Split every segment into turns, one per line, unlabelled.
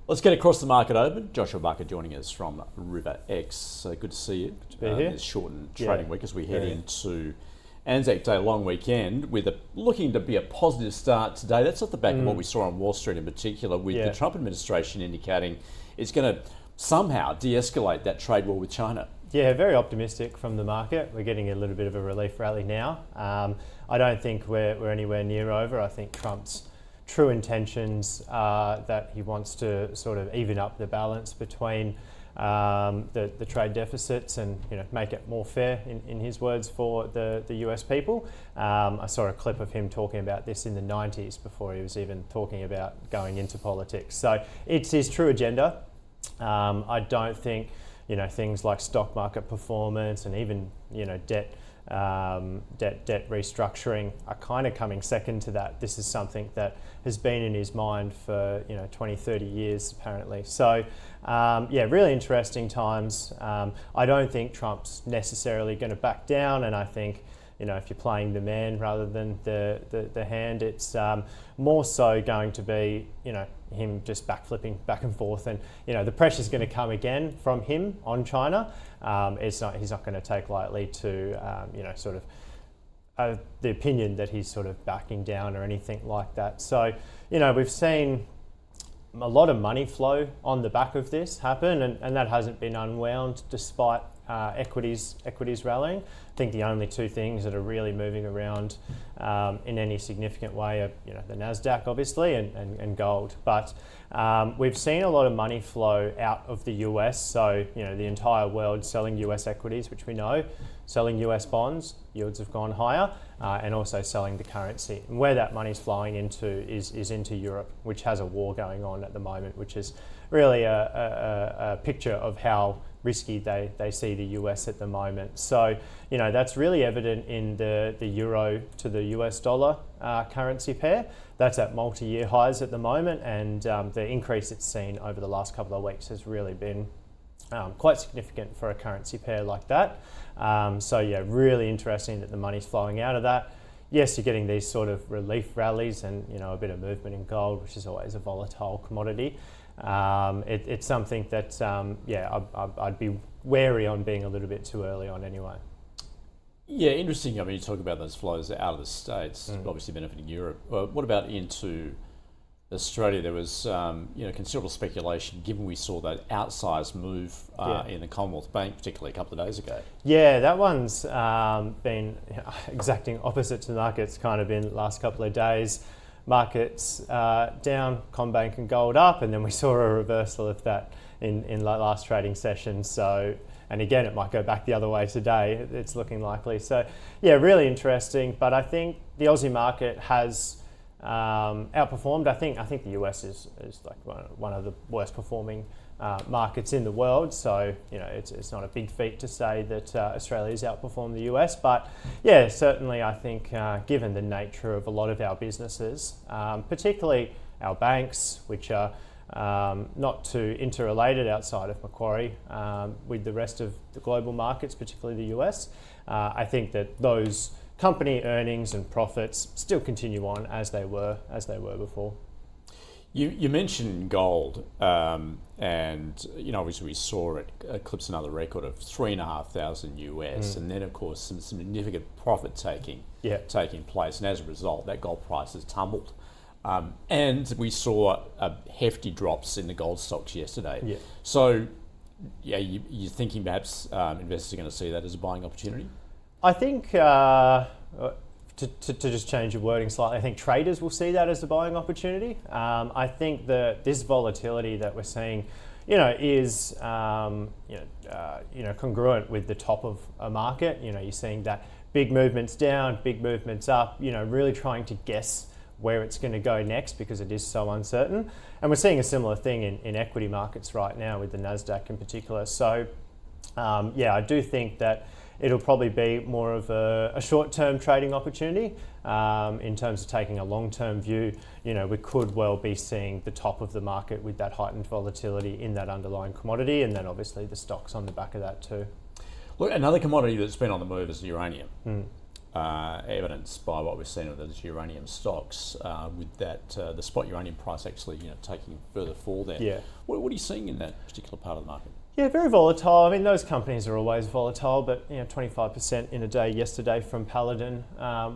Let's get across the market open. Joshua Barker joining us from River X. Good to see you.
Good to be here.
This shortened trading week as we head
Yeah.
into Anzac Day long weekend with looking to be a positive start today. That's off the back of what we saw on Wall Street in particular, with the Trump administration indicating it's going to somehow de-escalate that trade war with China.
Yeah, very optimistic from the market. We're getting a little bit of a relief rally now. I don't think we're anywhere near over. I think Trump's true intentions are that he wants to sort of even up the balance between the trade deficits and make it more fair, in his words, for the US people. I saw a clip of him talking about this in the 90s before he was even talking about going into politics. So it's his true agenda. I don't think things like stock market performance and even debt restructuring are kind of coming second to that. This is something that has been in his mind for 20, 30 years apparently. So really interesting times. I don't think Trump's necessarily going to back down, and I think if you're playing the man rather than the hand, it's more so going to be him just backflipping back and forth, and the pressure's going to come again from him on China. He's not going to take lightly to the opinion that he's sort of backing down or anything like that. So we've seen a lot of money flow on the back of this happen, and that hasn't been unwound despite equities rallying. I think the only two things that are really moving around in any significant way are the Nasdaq obviously and gold. But we've seen a lot of money flow out of the US. So the entire world selling US equities, which we know, selling US bonds, yields have gone higher, and also selling the currency. And where that money's flowing into is into Europe, which has a war going on at the moment, which is really a picture of how risky they see the US at the moment. So that's really evident in the euro to the US dollar currency pair. That's at multi-year highs at the moment, and the increase it's seen over the last couple of weeks has really been quite significant for a currency pair like that. Really interesting that the money's flowing out of that. Yes, you're getting these sort of relief rallies and a bit of movement in gold, which is always a volatile commodity. It's something that I'd be wary on being a little bit too early on anyway.
Yeah, interesting. I mean, you talk about those flows out of the States, obviously benefiting Europe. What about into Australia? There was considerable speculation, given we saw that outsized move in the Commonwealth Bank, particularly a couple of days ago. Yeah,
that one's been exacting opposite to the markets kind of in the last couple of days. Markets down, Combank and gold up, and then we saw a reversal of that in last trading session. So, and again, it might go back the other way today. It's looking likely. So, really interesting. But I think the Aussie market has outperformed. I think the US is like one of the worst performing markets in the world. So it's not a big feat to say that Australia's outperformed the US, but certainly I think given the nature of a lot of our businesses, particularly our banks, which are not too interrelated outside of Macquarie with the rest of the global markets, particularly the US, I think that those company earnings and profits still continue on as they were before.
You mentioned gold, and obviously we saw it eclipse another record of 3,500 US, and then of course some significant profit taking place, and as a result, that gold price has tumbled. And we saw hefty drops in the gold stocks yesterday. Yeah. So, you're thinking perhaps investors are going to see that as a buying opportunity?
I think, to just change your wording slightly, I think traders will see that as a buying opportunity. I think that this volatility that we're seeing, is congruent with the top of a market. You're seeing that big movements down, big movements up. Really trying to guess where it's going to go next because it is so uncertain. And we're seeing a similar thing in equity markets right now with the Nasdaq in particular. So, I do think that it'll probably be more of a short-term trading opportunity. In terms of taking a long-term view, we could well be seeing the top of the market with that heightened volatility in that underlying commodity, and then obviously the stocks on the back of that too.
Look, another commodity that's been on the move is uranium. evidenced by what we've seen of those uranium stocks, with that the spot uranium price actually taking further fall there.
Yeah.
What are you seeing in that particular part of the market?
Yeah, very volatile. I mean, those companies are always volatile, but 25% in a day yesterday from Paladin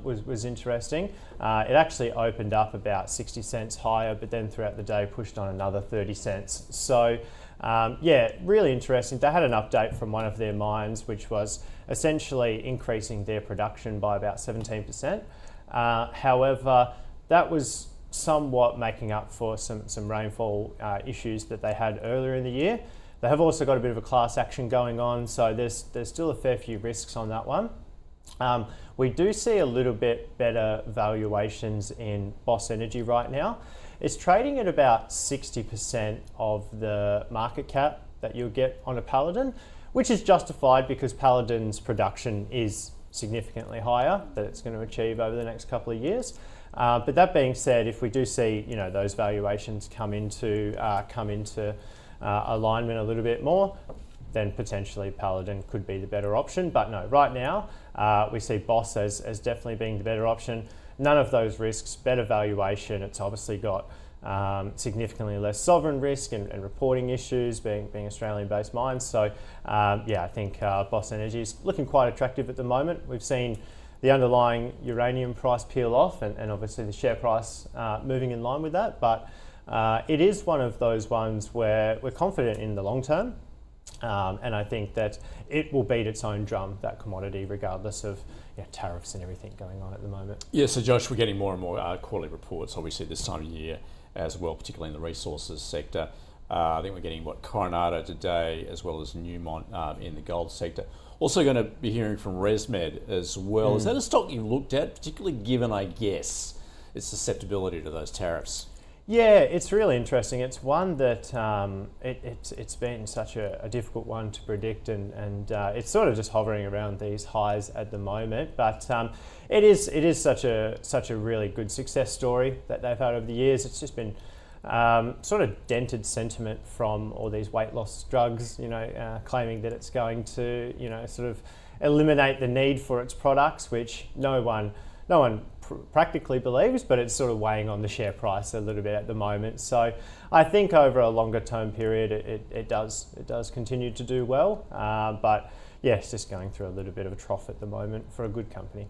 was interesting. It actually opened up about 60 cents higher, but then throughout the day pushed on another 30 cents. So, really interesting. They had an update from one of their mines, which was essentially increasing their production by about 17%. However, that was somewhat making up for some rainfall issues that they had earlier in the year. They have also got a bit of a class action going on, so there's still a fair few risks on that one. We do see a little bit better valuations in Boss Energy right now. It's trading at about 60% of the market cap that you'll get on a Paladin, which is justified because Paladin's production is significantly higher that it's going to achieve over the next couple of years. But that being said, if we do see those valuations come into alignment a little bit more, then potentially Paladin could be the better option. But no, right now we see Boss as definitely being the better option. None of those risks, better valuation. It's obviously got significantly less sovereign risk and reporting issues, being Australian-based mines. So I think Boss Energy is looking quite attractive at the moment. We've seen the underlying uranium price peel off, and obviously the share price moving in line with that. But it is one of those ones where we're confident in the long term, and I think that it will beat its own drum, that commodity, regardless of tariffs and everything going on at the moment.
Yeah, so Josh, we're getting more and more quarterly reports, obviously this time of year as well, particularly in the resources sector. I think we're getting Coronado today, as well as Newmont in the gold sector. Also going to be hearing from ResMed as well. Is that a stock you looked at, particularly given, I guess, its susceptibility to those tariffs?
Yeah, it's really interesting. It's one that it's been such a difficult one to predict, and it's sort of just hovering around these highs at the moment. But it is such a really good success story that they've had over the years. It's just been sort of dented sentiment from all these weight loss drugs, claiming that it's going to sort of eliminate the need for its products, which no one practically believes, but it's sort of weighing on the share price a little bit at the moment. So I think over a longer term period, it does continue to do well. But yeah, it's just going through a little bit of a trough at the moment for a good company.